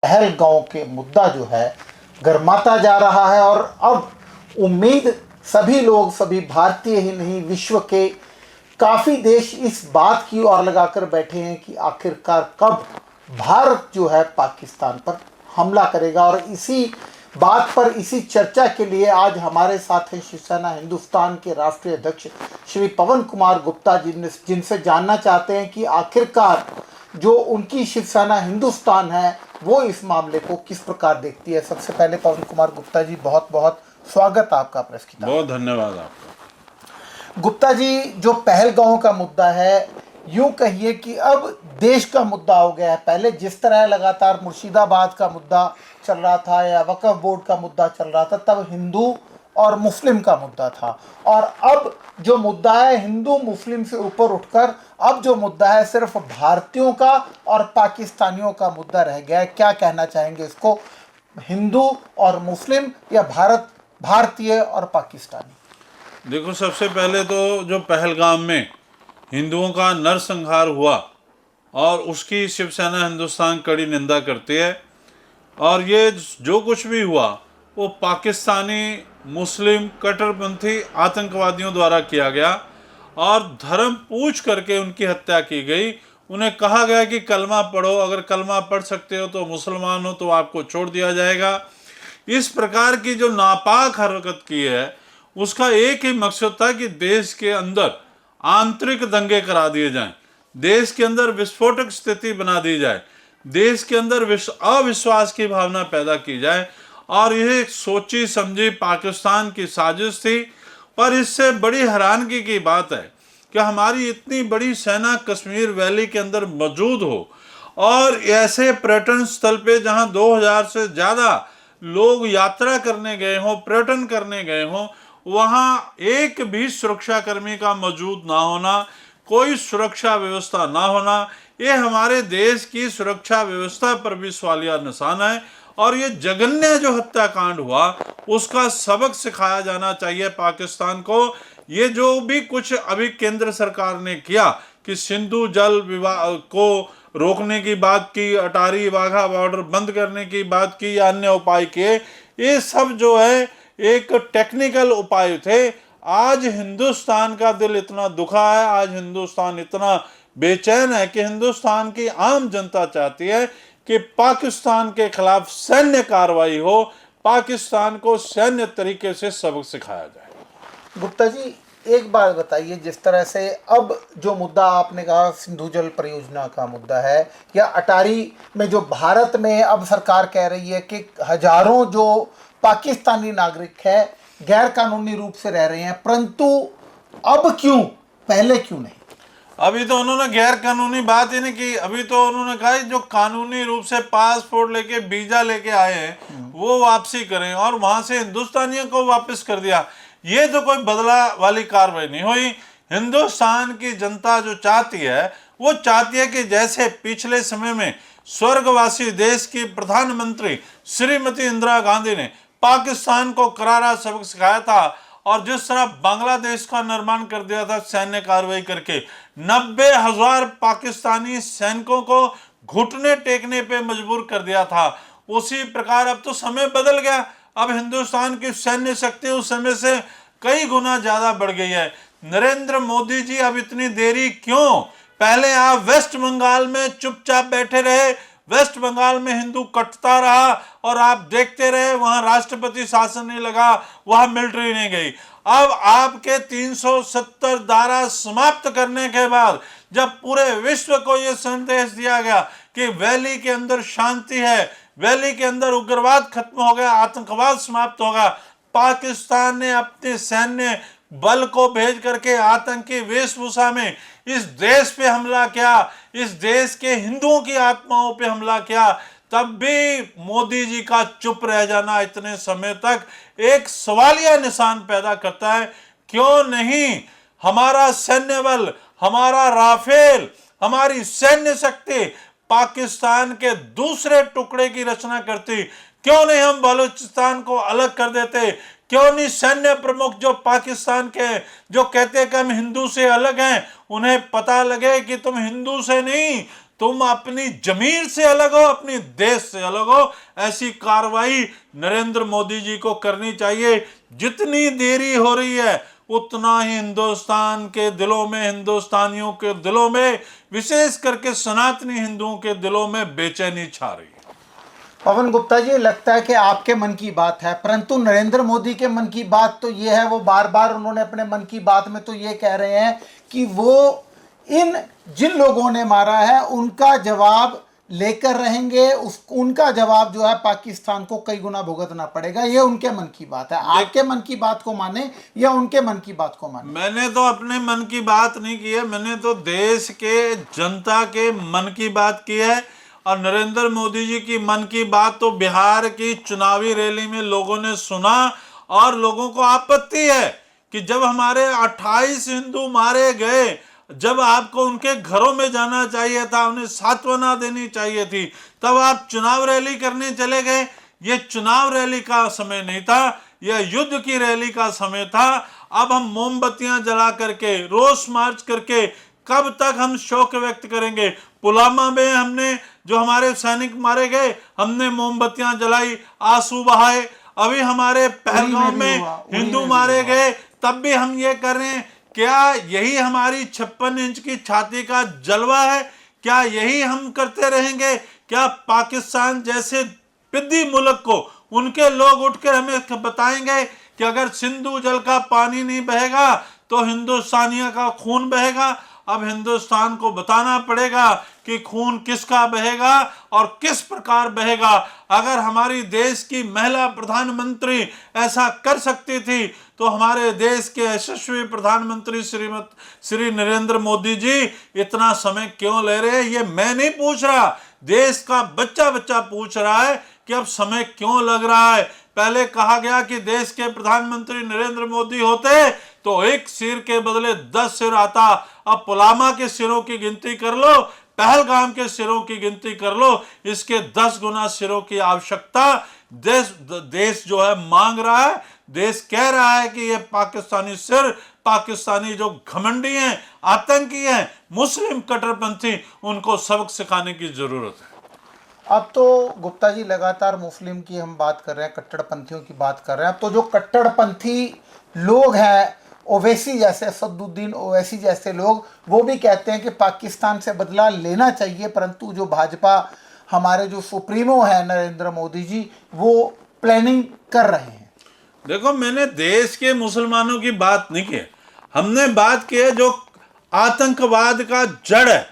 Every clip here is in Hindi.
पहलगांव के मुद्दा जो है गर्माता जा रहा है और अब उम्मीद सभी लोग, सभी भारतीय ही नहीं विश्व के काफ़ी देश इस बात की ओर लगाकर बैठे हैं कि आखिरकार कब भारत जो है पाकिस्तान पर हमला करेगा। और इसी बात पर, इसी चर्चा के लिए आज हमारे साथ हैं शिवसेना हिंदुस्तान के राष्ट्रीय अध्यक्ष श्री पवन कुमार गुप्ता, जिनसे जानना चाहते हैं कि आखिरकार जो उनकी शिवसेना हिंदुस्तान है वो इस मामले को किस प्रकार देखती है। सबसे पहले पवन कुमार गुप्ता जी, बहुत बहुत स्वागत आपका प्रेस की। बहुत धन्यवाद आपका। गुप्ता जी, जो पहलगांव का मुद्दा है, यूं कहिए कि अब देश का मुद्दा हो गया है। पहले जिस तरह लगातार मुर्शिदाबाद का मुद्दा चल रहा था या वक्फ बोर्ड का मुद्दा चल रहा था, तब हिंदू और मुस्लिम का मुद्दा था, और अब जो मुद्दा है हिंदू मुस्लिम से ऊपर उठकर अब जो मुद्दा है सिर्फ भारतीयों का और पाकिस्तानियों का मुद्दा रह गया है। क्या कहना चाहेंगे इसको, हिंदू और मुस्लिम या भारतीय और पाकिस्तानी? देखो, सबसे पहले तो जो पहलगाम में हिंदुओं का नरसंहार हुआ और उसकी शिवसेना हिंदुस्तान कड़ी निंदा करती है। और ये जो कुछ भी हुआ वो पाकिस्तानी मुस्लिम कट्टरपंथी आतंकवादियों द्वारा किया गया और धर्म पूछ करके उनकी हत्या की गई। उन्हें कहा गया कि कलमा पढ़ो, अगर कलमा पढ़ सकते हो तो मुसलमान हो तो आपको छोड़ दिया जाएगा। इस प्रकार की जो नापाक हरकत की है उसका एक ही मकसद था कि देश के अंदर आंतरिक दंगे करा दिए जाएं, देश के अंदर विस्फोटक स्थिति बना दी जाए, देश के अंदर अविश्वास की भावना पैदा की जाए। और यह सोची समझी पाकिस्तान की साजिश थी। पर इससे बड़ी हैरानगी की बात है कि हमारी इतनी बड़ी सेना कश्मीर वैली के अंदर मौजूद हो और ऐसे पर्यटन स्थल पे जहां 2000 से ज़्यादा लोग यात्रा करने गए हों, पर्यटन करने गए हों, वहां एक भी सुरक्षाकर्मी का मौजूद ना होना, कोई सुरक्षा व्यवस्था ना होना, ये हमारे देश की सुरक्षा व्यवस्था पर भी सवालिया निशान है। और ये जघन्य जो हत्याकांड हुआ उसका सबक सिखाया जाना चाहिए पाकिस्तान को। ये जो भी कुछ अभी केंद्र सरकार ने किया कि सिंधु जल विवाद को रोकने की बात की, अटारी वाघा बॉर्डर बंद करने की बात की या अन्य उपाय किए, ये सब जो है एक टेक्निकल उपाय थे। आज हिंदुस्तान का दिल इतना दुखा है, आज हिंदुस्तान इतना बेचैन है कि हिंदुस्तान की आम जनता चाहती है कि पाकिस्तान के खिलाफ सैन्य कार्रवाई हो, पाकिस्तान को सैन्य तरीके से सबक सिखाया जाए। गुप्ता जी, एक बात बताइए, जिस तरह से अब जो मुद्दा आपने कहा सिंधु जल परियोजना का मुद्दा है या अटारी में जो भारत में अब सरकार कह रही है कि हजारों जो पाकिस्तानी नागरिक है गैर कानूनी रूप से रह रहे हैं, परंतु अब क्यों, पहले क्यों नहीं? अभी तो उन्होंने गैर कानूनी बात ही नहीं की। अभी तो उन्होंने कहा जो कानूनी रूप से पासपोर्ट लेके वीजा लेके आए हैं वो वापसी करें और वहां से हिंदुस्तानियों को वापस कर दिया। ये तो कोई बदला वाली कार्रवाई नहीं हुई। हिंदुस्तान की जनता जो चाहती है वो चाहती है कि जैसे पिछले समय में स्वर्गवासी देश की प्रधानमंत्री श्रीमती इंदिरा गांधी ने पाकिस्तान को करारा सबक सिखाया था और जिस तरह बांग्लादेश का निर्माण कर दिया था सैन्य कार्रवाई करके 90,000 पाकिस्तानी सैनिकों को घुटने टेकने पे मजबूर कर दिया था, उसी प्रकार अब तो समय बदल गया। अब हिंदुस्तान की सैन्य शक्ति उस समय से कई गुना ज्यादा बढ़ गई है। नरेंद्र मोदी जी अब इतनी देरी क्यों? पहले आप वेस्ट बंगाल में चुपचाप बैठे रहे, वेस्ट बंगाल में हिंदू कटता रहा और आप देखते रहे, वहां राष्ट्रपति शासन नहीं लगा, वहां मिलिट्री नहीं गई। अब आपके 370 धारा समाप्त करने के बाद जब पूरे विश्व को यह संदेश दिया गया कि वैली के अंदर शांति है, वैली के अंदर उग्रवाद खत्म हो गया, आतंकवाद समाप्त होगा, पाकिस्तान ने अपने सैन्य बल को भेज करके आतंकी वेशभूषा में इस देश पे हमला किया, इस देश के हिंदुओं की आत्माओं पे हमला किया, तब भी मोदी जी का चुप रह जाना इतने समय तक एक सवालिया निशान पैदा करता है। क्यों नहीं हमारा सैन्य बल, हमारा राफेल, हमारी सैन्य शक्ति पाकिस्तान के दूसरे टुकड़े की रचना करती? क्यों नहीं हम बलूचिस्तान को अलग कर देते? क्यों नहीं सैन्य प्रमुख जो पाकिस्तान के जो कहते हैं कि हम हिंदू से अलग हैं, उन्हें पता लगे कि तुम हिंदू से नहीं, तुम अपनी जमीर से अलग हो, अपनी देश से अलग हो। ऐसी कार्रवाई नरेंद्र मोदी जी को करनी चाहिए। जितनी देरी हो रही है उतना ही हिंदुस्तान के दिलों में, हिंदुस्तानियों के दिलों में, विशेष करके सनातनी हिंदुओं के दिलों में बेचैनी छा रही है। पवन गुप्ता जी, लगता है कि आपके मन की बात है, परंतु नरेंद्र मोदी के मन की बात तो ये है, वो बार बार उन्होंने अपने मन की बात में तो ये कह रहे हैं कि वो जिन लोगों ने मारा है उनका जवाब लेकर रहेंगे। उनका जवाब जो है पाकिस्तान को कई गुना भुगतना पड़ेगा। ये उनके मन की बात है। आपके मन की बात को माने या उनके मन की बात को माने? मैंने तो अपने मन की बात नहीं की है, मैंने तो देश के जनता के मन की बात की है। और नरेंद्र मोदी जी की मन की बात तो बिहार की चुनावी रैली में लोगों ने सुना, और लोगों को आपत्ति है कि जब हमारे 28 हिंदू मारे गए, जब आपको उनके घरों में जाना चाहिए था, उन्हें सांत्वना देनी चाहिए थी, तब आप चुनाव रैली करने चले गए। ये चुनाव रैली का समय नहीं था, यह युद्ध की रैली का समय था। अब हम मोमबत्तियां जला करके, रोष मार्च करके कब तक हम शोक व्यक्त करेंगे? पुलवामा में हमने जो हमारे सैनिक मारे गए, हमने मोमबत्तियां जलाई, आंसू बहाए। अभी हमारे पहलगाम में हिंदू मारे गए, तब भी हम ये कर रहे हैं। क्या यही हमारी 56 इंच की छाती का जलवा है? क्या यही हम करते रहेंगे? क्या पाकिस्तान जैसे पिद्दी मुल्क को उनके लोग उठकर हमें बताएंगे कि अगर सिंधु जल का पानी नहीं बहेगा तो हिंदुस्तानियों का खून बहेगा? अब हिंदुस्तान को बताना पड़ेगा कि खून किसका बहेगा और किस प्रकार बहेगा। अगर हमारी देश की महिला प्रधानमंत्री ऐसा कर सकती थी तो हमारे देश के यशस्वी प्रधानमंत्री श्री नरेंद्र मोदी जी इतना समय क्यों ले रहे हैं? ये मैं नहीं पूछ रहा, देश का बच्चा बच्चा पूछ रहा है कि अब समय क्यों लग रहा है। पहले कहा गया कि देश के प्रधानमंत्री नरेंद्र मोदी होते तो एक सिर के बदले 10 सिर आता। अब पुलवामा के सिरों की गिनती कर लो, पहलगाम के सिरों की गिनती कर लो, इसके 10 गुना सिरों की आवश्यकता देश जो है मांग रहा है। देश कह रहा है कि ये पाकिस्तानी सिर, पाकिस्तानी जो घमंडी हैं, आतंकी हैं, मुस्लिम कट्टरपंथी, उनको सबक सिखाने की जरूरत है। अब तो गुप्ता जी लगातार मुस्लिम की हम बात कर रहे हैं, कट्टरपंथियों की बात कर रहे हैं। अब तो जो कट्टरपंथी लोग हैं, ओवैसी जैसे, असदुद्दीन ओवैसी जैसे लोग, वो भी कहते हैं कि पाकिस्तान से बदला लेना चाहिए, परंतु जो भाजपा, हमारे जो सुप्रीमो है नरेंद्र मोदी जी, वो प्लानिंग कर रहे हैं। देखो, मैंने देश के मुसलमानों की बात नहीं की, हमने बात की है जो आतंकवाद का जड़ है,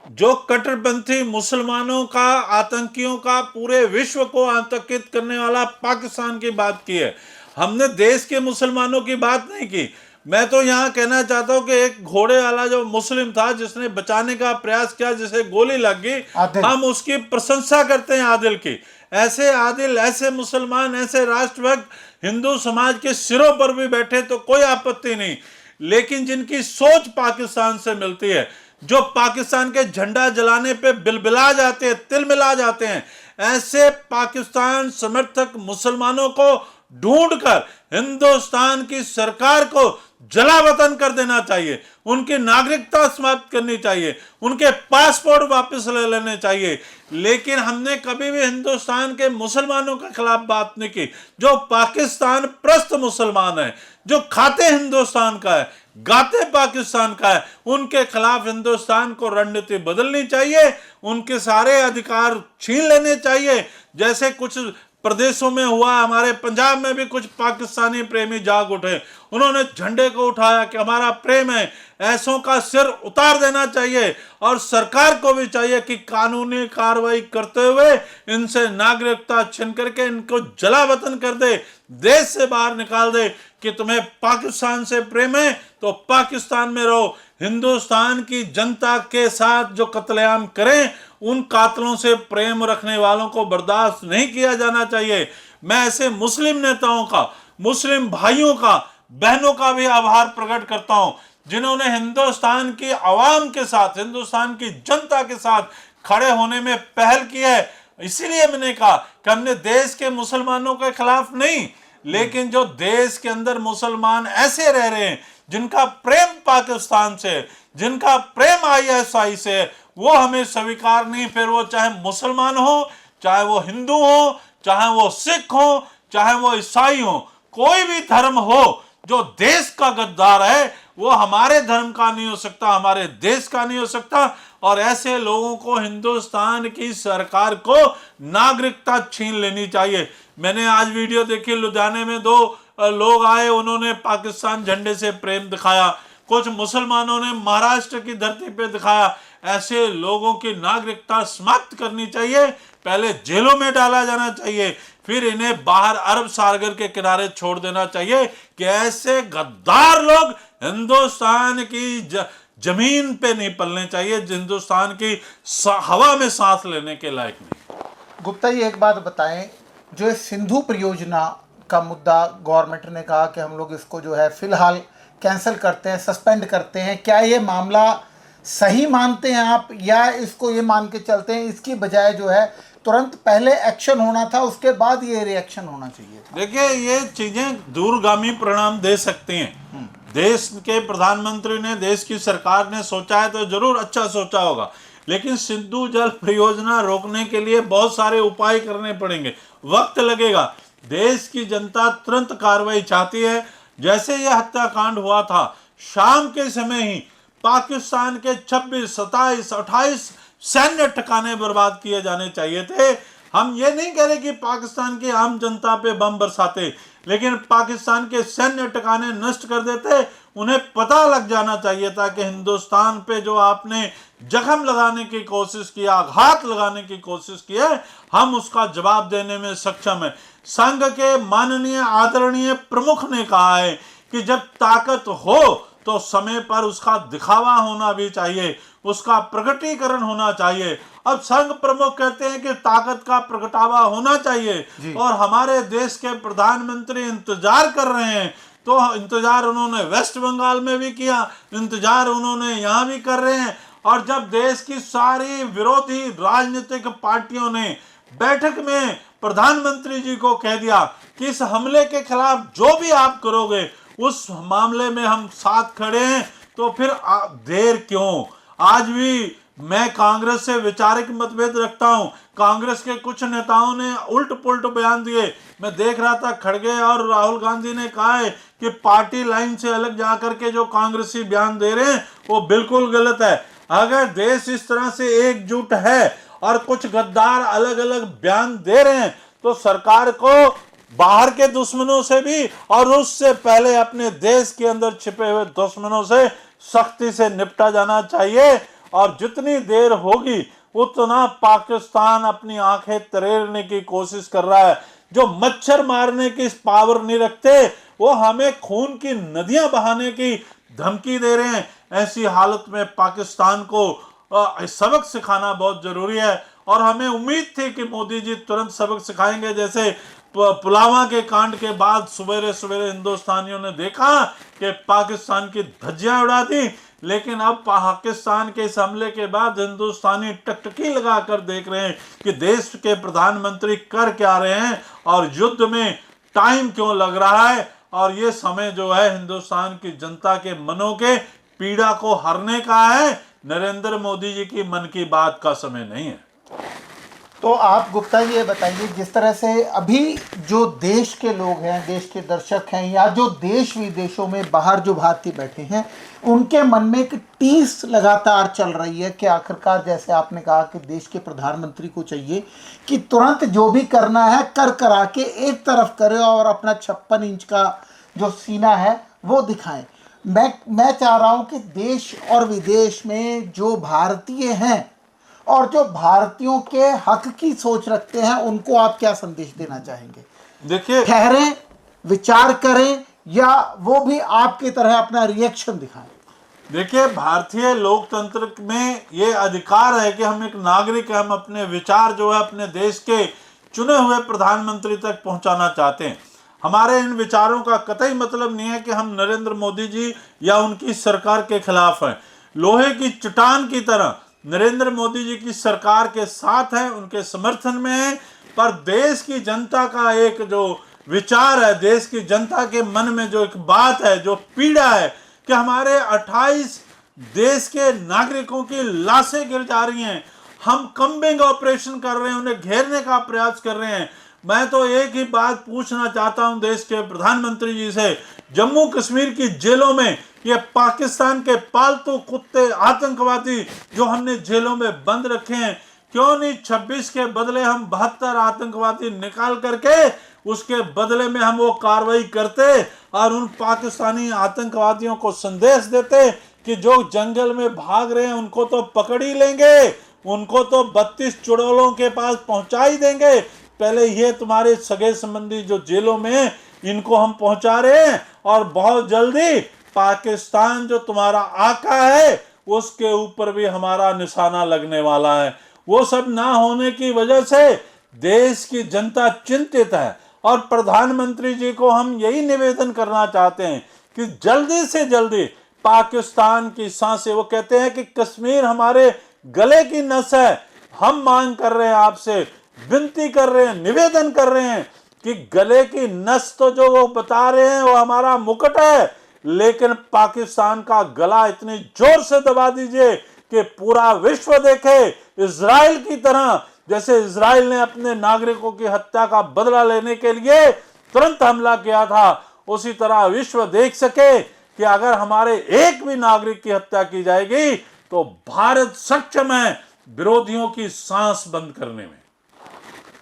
जो कट्टरपंथी मुसलमानों का, आतंकियों का पूरे विश्व को आतंकित करने वाला पाकिस्तान की बात की है। हमने देश के मुसलमानों की बात नहीं की। मैं तो यहाँ कहना चाहता हूँ कि एक घोड़े वाला जो मुस्लिम था जिसने बचाने का प्रयास किया, जिसे गोली लग गई, हम उसकी प्रशंसा करते हैं, आदिल की। ऐसे आदिल, ऐसे मुसलमान, ऐसे राष्ट्रभक्त हिंदू समाज के सिरों पर भी बैठे तो कोई आपत्ति नहीं। लेकिन जिनकी सोच पाकिस्तान से मिलती है, जो पाकिस्तान के झंडा जलाने पे बिलबिला जाते हैं, तिलमिला जाते हैं, ऐसे पाकिस्तान समर्थक मुसलमानों को ढूंढकर हिंदुस्तान की सरकार को जलावतन कर देना चाहिए, उनकी नागरिकता समाप्त करनी चाहिए, उनके पासपोर्ट वापस ले लेने चाहिए। लेकिन हमने कभी भी हिंदुस्तान के मुसलमानों के खिलाफ बात नहीं की। जो पाकिस्तान प्रस्त मुसलमान है, जो खाते हिंदुस्तान का है, गाते पाकिस्तान का है, उनके खिलाफ हिंदुस्तान को रणनीति बदलनी चाहिए, उनके सारे अधिकार छीन लेने चाहिए। जैसे कुछ प्रदेशों में हुआ, हमारे पंजाब में भी कुछ पाकिस्तानी प्रेमी जाग उठे, उन्होंने झंडे को उठाया कि हमारा प्रेम है। ऐसों का सिर उतार देना चाहिए और सरकार को भी चाहिए कि कानूनी कार्रवाई करते हुए इनसे नागरिकता छीन करके इनको जलावतन कर दे, देश से बाहर निकाल दे। कि तुम्हें पाकिस्तान से प्रेम है तो पाकिस्तान में रहो, हिंदुस्तान की जनता के साथ जो कत्लेआम करें, उन कातलों से प्रेम रखने वालों को बर्दाश्त नहीं किया जाना चाहिए। मैं ऐसे मुस्लिम नेताओं का, मुस्लिम भाइयों का, बहनों का भी आभार प्रकट करता हूं जिन्होंने हिंदुस्तान की आवाम के साथ, हिंदुस्तान की जनता के साथ खड़े होने में पहल की है। इसीलिए मैंने कहा कि हमने देश के मुसलमानों के खिलाफ नहीं, लेकिन जो देश के अंदर मुसलमान ऐसे रह रहे हैं जिनका प्रेम पाकिस्तान से, जिनका प्रेम आईएसआई से, वो हमें स्वीकार नहीं। फिर वो चाहे मुसलमान हो, चाहे वो हिंदू हो, चाहे वो सिख हो, चाहे वो ईसाई हो, कोई भी धर्म हो, जो देश का गद्दार है वो हमारे धर्म का नहीं हो सकता, हमारे देश का नहीं हो सकता। और ऐसे लोगों को हिंदुस्तान की सरकार को नागरिकता छीन लेनी चाहिए। मैंने आज वीडियो देखी, लुधियाने में 2 लोग आए, उन्होंने पाकिस्तान झंडे से प्रेम दिखाया, कुछ मुसलमानों ने महाराष्ट्र की धरती पे दिखाया। ऐसे लोगों की नागरिकता समाप्त करनी चाहिए, पहले जेलों में डाला जाना चाहिए, फिर इन्हें बाहर अरब सागर के किनारे छोड़ देना चाहिए कि ऐसे गद्दार लोग हिंदुस्तान की जमीन पे नहीं पलने चाहिए, हिंदुस्तान की हवा में सांस लेने के लायक नहीं। गुप्ता जी एक बात बताएं, जो ये सिंधु परियोजना का मुद्दा गवर्नमेंट ने कहा कि हम लोग इसको जो है फिलहाल कैंसिल करते हैं, सस्पेंड करते हैं, क्या ये मामला सही मानते हैं आप, या इसको ये मान के चलते हैं इसकी बजाय जो है तुरंत पहले एक्शन होना था, उसके बाद ये रिएक्शन होना चाहिए था? देखिए, ये चीजें दूरगामी परिणाम दे सकती हैं। देश के प्रधानमंत्री ने, देश की सरकार ने सोचा है तो जरूर अच्छा सोचा होगा, लेकिन सिंधु जल परियोजना रोकने के लिए बहुत सारे उपाय करने पड़ेंगे, वक्त लगेगा। देश की जनता तुरंत कार्रवाई चाहती है। जैसे यह हत्याकांड हुआ था, शाम के समय ही पाकिस्तान के 26, 27, 28 सैन्य ठिकाने बर्बाद किए जाने चाहिए थे। हम ये नहीं कह रहे कि पाकिस्तान की आम जनता पे बम बरसाते, लेकिन पाकिस्तान के सैन्य ठिकाने नष्ट कर देते। उन्हें पता लग जाना चाहिए था कि हिंदुस्तान पे जो आपने जख्म लगाने की कोशिश की, आघात लगाने की कोशिश की है, हम उसका जवाब देने में सक्षम है। संघ के माननीय आदरणीय प्रमुख ने कहा है कि जब ताकत हो तो समय पर उसका दिखावा होना भी चाहिए, उसका प्रकटीकरण होना चाहिए। अब संघ प्रमुख कहते हैं कि ताकत का प्रगटावा होना चाहिए और हमारे देश के प्रधानमंत्री इंतजार कर रहे हैं। तो इंतजार उन्होंने वेस्ट बंगाल में भी किया, इंतजार उन्होंने यहाँ भी कर रहे हैं। और जब देश की सारी विरोधी राजनीतिक पार्टियों ने बैठक में प्रधानमंत्री जी को कह दिया कि इस हमले के खिलाफ जो भी आप करोगे उस मामले में हम साथ खड़े हैं, तो फिर देर क्यों? आज भी मैं कांग्रेस से विचारिक मतभेद रखता हूं। कांग्रेस के कुछ नेताओं ने उल्ट पुल्ट बयान दिए। मैं देख रहा था, खड़गे और राहुल गांधी ने कहा है कि पार्टी लाइन से अलग जाकर के जो कांग्रेसी बयान दे रहे हैं वो बिल्कुल गलत है। अगर देश इस तरह से एकजुट है और कुछ गद्दार अलग अलग बयान दे रहे हैं, तो सरकार को बाहर के दुश्मनों से भी और उससे पहले अपने देश के अंदर छिपे हुए दुश्मनों से सख्ती से निपटा जाना चाहिए। और जितनी देर होगी उतना पाकिस्तान अपनी आंखें तरेरने की कोशिश कर रहा है। जो मच्छर मारने की पावर नहीं रखते, वो हमें खून की नदियां बहाने की धमकी दे रहे हैं। ऐसी हालत में पाकिस्तान को सबक सिखाना बहुत जरूरी है। और हमें उम्मीद थी कि मोदी जी तुरंत सबक सिखाएंगे। जैसे पुलवामा के कांड के बाद सवेरे सवेरे हिंदुस्तानियों ने देखा कि पाकिस्तान की धज्जियां उड़ा दी, लेकिन अब पाकिस्तान के इस हमले के बाद हिंदुस्तानी टकटकी लगाकर देख रहे हैं कि देश के प्रधानमंत्री कर क्या रहे हैं और युद्ध में टाइम क्यों लग रहा है। और ये समय जो है हिंदुस्तान की जनता के मनों के पीड़ा को हरने का है, नरेंद्र मोदी जी की मन की बात का समय नहीं है। तो आप गुप्ता जी ये बताइए, जिस तरह से अभी जो देश के लोग हैं, देश के दर्शक हैं, या जो देश विदेशों में बाहर जो भारतीय बैठे हैं, उनके मन में एक टीस लगातार चल रही है कि आखिरकार, जैसे आपने कहा कि देश के प्रधानमंत्री को चाहिए कि तुरंत जो भी करना है कर करा के एक तरफ करे और अपना 56 इंच का जो सीना है वो दिखाएं। मैं चाह रहा हूँ कि देश और विदेश में जो भारतीय हैं और जो भारतीयों के हक की सोच रखते हैं, उनको आप क्या संदेश देना चाहेंगे? देखिए, ठहरें, विचार करें, या वो भी आपकी तरह अपना रिएक्शन दिखाएं? देखिए, भारतीय लोकतंत्र में ये अधिकार है कि हम एक नागरिक, हम अपने विचार जो है अपने देश के चुने हुए प्रधानमंत्री तक पहुंचाना चाहते हैं। हमारे इन विचारों का कतई मतलब नहीं है कि हम नरेंद्र मोदी जी या उनकी सरकार के खिलाफ हैं। लोहे की चट्टान की तरह नरेंद्र मोदी जी की सरकार के साथ हैं, उनके समर्थन में है। पर देश की जनता का एक जो विचार है, देश की जनता के मन में जो एक बात है, जो पीड़ा है कि हमारे 28 देश के नागरिकों की लाशें गिर जा रही हैं, हम कम्बिंग ऑपरेशन कर रहे हैं, उन्हें घेरने का प्रयास कर रहे हैं। मैं तो एक ही बात पूछना चाहता हूं देश के प्रधानमंत्री जी से, जम्मू कश्मीर की जेलों में ये पाकिस्तान के पालतू कुत्ते आतंकवादी जो हमने जेलों में बंद रखे हैं, क्यों नहीं 26 के बदले हम 72 आतंकवादी निकाल करके उसके बदले में हम वो कार्रवाई करते और उन पाकिस्तानी आतंकवादियों को संदेश देते कि जो जंगल में भाग रहे हैं उनको तो पकड़ ही लेंगे, उनको तो 32 चुड़ैलों के पास पहुंचा ही देंगे, पहले ये तुम्हारे सगे संबंधी जो जेलों में इनको हम पहुंचा रहे हैं, और बहुत जल्दी पाकिस्तान जो तुम्हारा आका है उसके ऊपर भी हमारा निशाना लगने वाला है। वो सब ना होने की वजह से देश की जनता चिंतित है, और प्रधानमंत्री जी को हम यही निवेदन करना चाहते हैं कि जल्दी से जल्दी पाकिस्तान की सांसें, वो कहते हैं कि कश्मीर हमारे गले की नस है, हम मांग कर रहे हैं आपसे, विनती कर रहे हैं, निवेदन कर रहे हैं कि गले की नस तो जो वो बता रहे हैं वो हमारा मुकुट है, लेकिन पाकिस्तान का गला इतनी जोर से दबा दीजिए कि पूरा विश्व देखे, इजराइल की तरह, जैसे इजराइल ने अपने नागरिकों की हत्या का बदला लेने के लिए तुरंत हमला किया था, उसी तरह विश्व देख सके कि अगर हमारे एक भी नागरिक की हत्या की जाएगी तो भारत सक्षम है विरोधियों की सांस बंद करने में।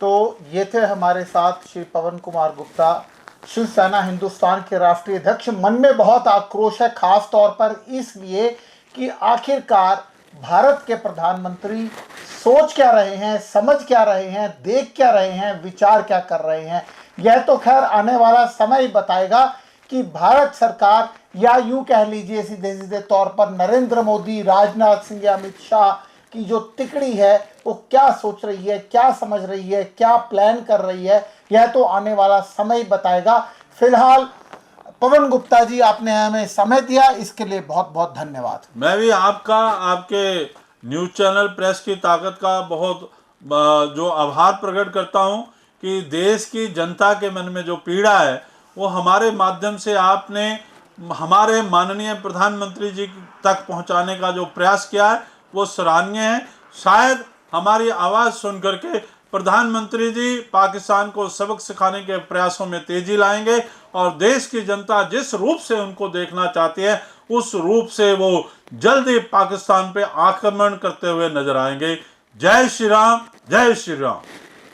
तो ये थे हमारे साथ श्री पवन कुमार गुप्ता, शिवसेना हिंदुस्तान के राष्ट्रीय अध्यक्ष। मन में बहुत आक्रोश है, खास तौर पर इसलिए कि आखिरकार भारत के प्रधानमंत्री सोच क्या रहे हैं, समझ क्या रहे हैं, देख क्या रहे हैं, विचार क्या कर रहे हैं। यह तो खैर आने वाला समय ही बताएगा कि भारत सरकार, या यूं कह लीजिए सीधे सीधे तौर पर नरेंद्र मोदी, राजनाथ सिंह या अमित शाह की जो तिकड़ी है वो क्या सोच रही है, क्या समझ रही है, क्या प्लान कर रही है, यह तो आने वाला समय ही बताएगा। फिलहाल पवन गुप्ता जी, आपने हमें समय दिया, इसके लिए बहुत बहुत धन्यवाद। मैं भी आपका, आपके न्यूज़ चैनल प्रेस की ताकत का बहुत जो आभार प्रकट करता हूं कि देश की जनता के मन में जो पीड़ा है वो हमारे माध्यम से आपने हमारे माननीय प्रधानमंत्री जी तक पहुंचाने का जो प्रयास किया है वो सराहनीय है। शायद हमारी आवाज़ सुन करके प्रधानमंत्री जी पाकिस्तान को सबक सिखाने के प्रयासों में तेजी लाएंगे, और देश की जनता जिस रूप से उनको देखना चाहती है उस रूप से वो जल्दी पाकिस्तान पे आक्रमण करते हुए नजर आएंगे। जय श्री राम, जय श्री राम।